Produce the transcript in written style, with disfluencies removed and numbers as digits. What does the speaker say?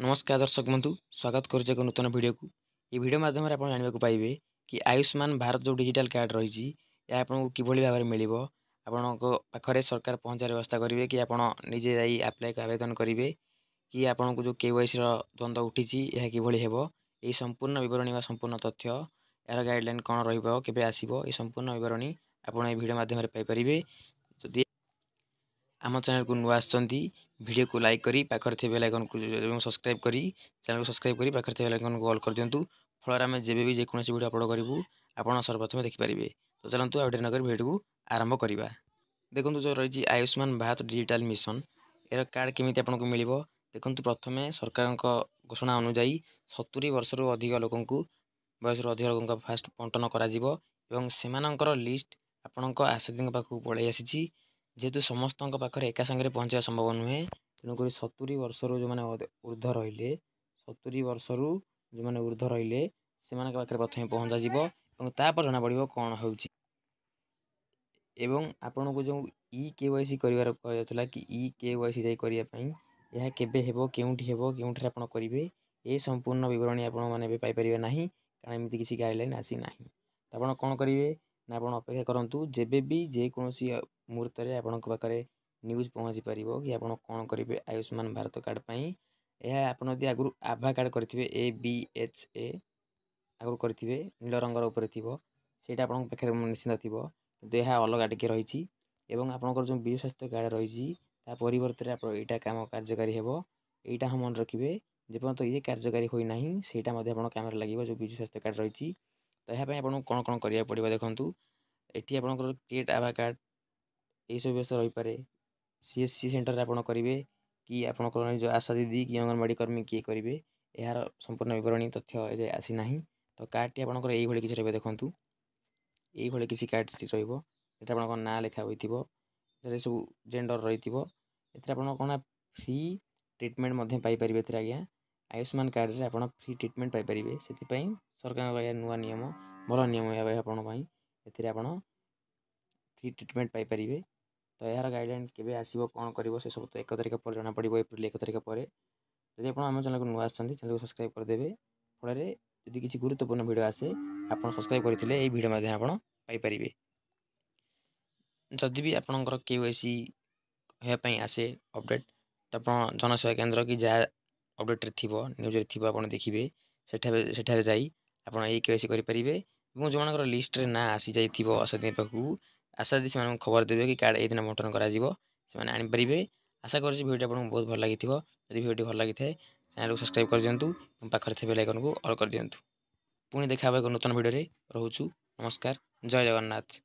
नमस्कार दर्शक बंधु स्वागत करुचे एक नूतन वीडियो को ये वीडियो माध्यम आप जानवा पाइबे कि आयुष्मान भारत जो डिजिटल कार्ड रही है आपको किभली भाव में मिल आपण पाखे सरकार पहुँचार व्यवस्था करेंगे कि आप निजे जाई आप्लाय आवेदन करेंगे कि आपको जो KYC द्वंद्व उठी यह किभली हेबो ये संपूर्ण विवरणी व संपूर्ण तथ्य यार गाइडलाइन कौन रहिबो केबे आसीबो ये संपूर्ण विवरणी आपण ये वीडियो माध्यम पाई परिबे। जदि आम चैनल को नुआ वीडियो को लाइक करी पाखर थे बेल आइकन को सब्सक्राइब करी चैनल को सब्सक्राइब करी पाखर थे बेल आइकन को ऑल कर दिंतु फल आम जब भी जेकोसी वीडियो अपलोड करूँ आपड़ सर्वप्रथम देखिपारे। तो चलतु आउट नगर वीडियो को आरंभ करवा। देखो जो रही आयुष्मान भारत डिजिटल मिशन यार कार्ड केमी आपको मिल देखो प्रथम सरकार घोषणा अनुजाई 70 वर्ष अधिक लोक बयस अधिक लोक फास्ट बंटन कर लिस्ट आपण आशादी पाखक पलि आसी जेहेतु समस्त पाखे एका सागर पहुँचा संभव नुहे तेणुक 70 वर्ष जो मैंने ऊर्ध रही 70 वर्ष जो मैंने ऊर्ध रही से पाखे प्रथम पहुँचा जापर जना पड़ो कौन हो आपन को जो KYC कर कहला कि KYC जाई करने यह केबे हेबो केउंठी हेबो केउंठी आपण करेंगे ये संपूर्ण विवरणी आपण मैंने पाइपर ना कारण एमती किसी गाइडलाइन आसी ना। तो आप कौन करेंगे ना आप अपेक्षा करूँ जेबे भी जेकोसी मुहूर्त में आपण पाखे न्यूज पहुँची पार कि आप कौन करेंगे आयुष्मान भारत कार्ड पाई यह आप आगु आभा कार्ड करेंगे ABHA आगु करेंगे नील रंगर उपर थी से पाखे निश्चिंत थी कि यह अलग टिके रही आपंकर जो विजु स्वास्थ्य कार्ड रही परिवर्तन आप यहाँ कम कार्यकारी हो यहाँ हम मन रखिए जेपर्यंत ये कार्यकारी होना सेटा कैमेरा लगे जो विजु स्वास्थ्य कार्ड रही। तो यहाँ आपको कौन कौन करा पड़ो देखूँ ये आपंकर क्रिएट आभा कार्ड यही सब व्यवस्था रही पारे। CSC सेंटर आप करेंगे कि आपंकर जो आशा दीदी कि अंगनवाड़ी कर्मी किए करेंगे यार संपूर्ण विवरणी तथ्य आसी ना। तो कार्ड टी आपंकर यही किसी रही देखूँ यही किसी कार्ड रहा ना लिखा हो सब जेंडर रही कौन फ्री ट्रिटमेंट पाइपर आज्ञा आयुष्मान कार्ड रे आप फ्री ट्रिटमेंट पाइपर से सरकार नुआ नियम भल नियम आप फ्री ट्रिटमेंट पाइपर। तो यार गाइडलाइन केबे आसीबो कौन करिवो से सब तो 1 तारिख पर जाना पड़ो एप्रिल 1 तारिख पर। यदि आप आम चैनल को नुआ चैनल को सब्सक्राइब करदेवे फल यदि किसी गुरुत्वपूर्ण वीडियो आसे आप सब्सक्राइब करते ये वीडियो माध्यम आप पाइपर। जदि भी आपंकर KYC होगापी आसे अपडेट तो आप जनसेवा केन्द्र कि जहाँ अपडेट थी न्यूज थी आप देखिए सेठारे जाई आप KYC करेंगे और जो मान लिस्ट रे ना आसी जाइए आशा पाखु आशा दी से खबर देवे कि कार्ड ये बंटन करें। आशा कर वीडियो आपको बहुत भल लगी जब वीडियो भल लगी चैनल को सब्सक्राइब कर दिंतु पाखर थे बेल आइकन को ऑल कर दिंतु। पुणी देखा एक नूतन वीडियो रोचु। नमस्कार, जय जगन्नाथ।